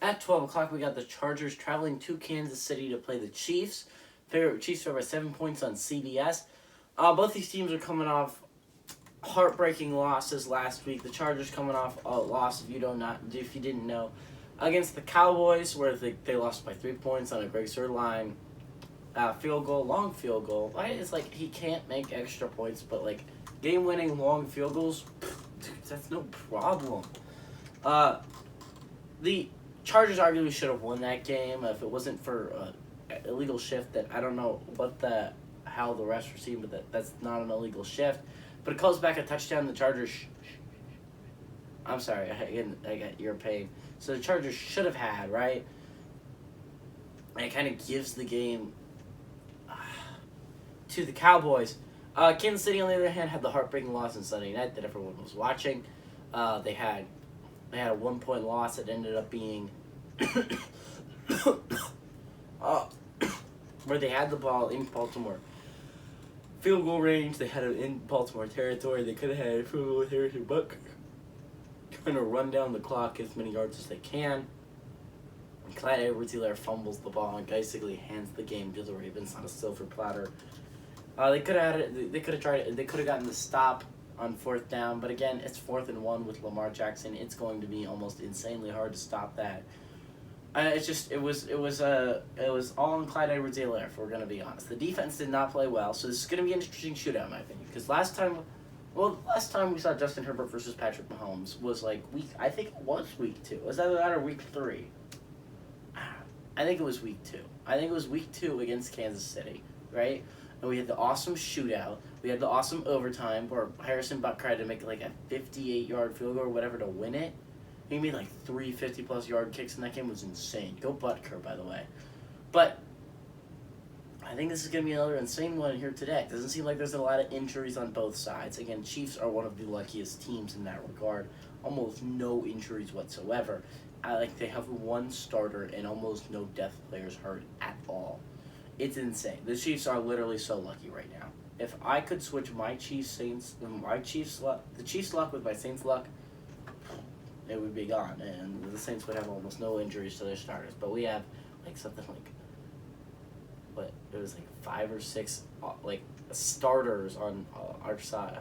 At 12 o'clock, we got the Chargers traveling to Kansas City to play the Chiefs. Favorite Chiefs are by 7 points on CBS. Both these teams are coming off heartbreaking losses last week. The Chargers coming off a loss, if you didn't know, against the Cowboys, where they lost by 3 points on a Greg Zuerlein long field goal. Right? It's like he can't make extra points, but like game-winning long field goals, dude, that's no problem. The Chargers arguably should have won that game if it wasn't for illegal shift that I don't know how the refs were seeing, but that's not an illegal shift. But it calls back a touchdown. The Chargers. I'm sorry, I got ear pain. So the Chargers should have had, right? And it kind of gives the game to the Cowboys. Kansas City, on the other hand, had the heartbreaking loss on Sunday night that everyone was watching. They had a 1 point loss that ended up being where they had the ball in Baltimore field goal range. They had it in Baltimore territory. They could have had a field goal with Harrison Buck trying to run down the clock as many yards as they can. And Clyde Edwards-Helaire fumbles the ball and basically hands the game to the Ravens on a silver platter. They could have had it. They could have tried it. They could have gotten the stop on 4th down, but again, it's 4th and 1 with Lamar Jackson. It's going to be almost insanely hard to stop that. It was all on Clyde Edwards-Helaire, if we're going to be honest. The defense did not play well, so this is going to be an interesting shootout, in my opinion. Because last time we saw Justin Herbert versus Patrick Mahomes was like I think it was week 2. Was that or week 3? I think it was week 2. I think it was week 2 against Kansas City, right? And we had the awesome shootout. We had the awesome overtime where Harrison Buck tried to make like a 58-yard field goal or whatever to win it. He made like 3 50-plus yard kicks in that game. It was insane. Go Butker, by the way. But I think this is going to be another insane one here today. It doesn't seem like there's a lot of injuries on both sides. Again, Chiefs are one of the luckiest teams in that regard. Almost no injuries whatsoever. They have one starter and almost no depth players hurt at all. It's insane. The Chiefs are literally so lucky right now. If I could switch the Chiefs luck with my Saints luck, it would be gone, and the Saints would have almost no injuries to their starters. But we have it was 5 or 6 starters on our side.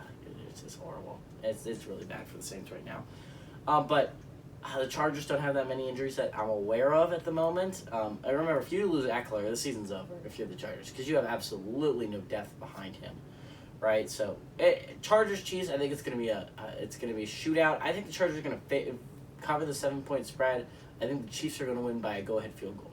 It's just horrible. It's really bad for the Saints right now. But the Chargers don't have that many injuries that I'm aware of at the moment. I remember, if you lose Eckler, the season's over if you're the Chargers, because you have absolutely no depth behind him, right? So Chargers Chiefs, I think it's gonna be a shootout. I think the Chargers are gonna cover the 7 point spread. I think the Chiefs are gonna win by a go ahead field goal.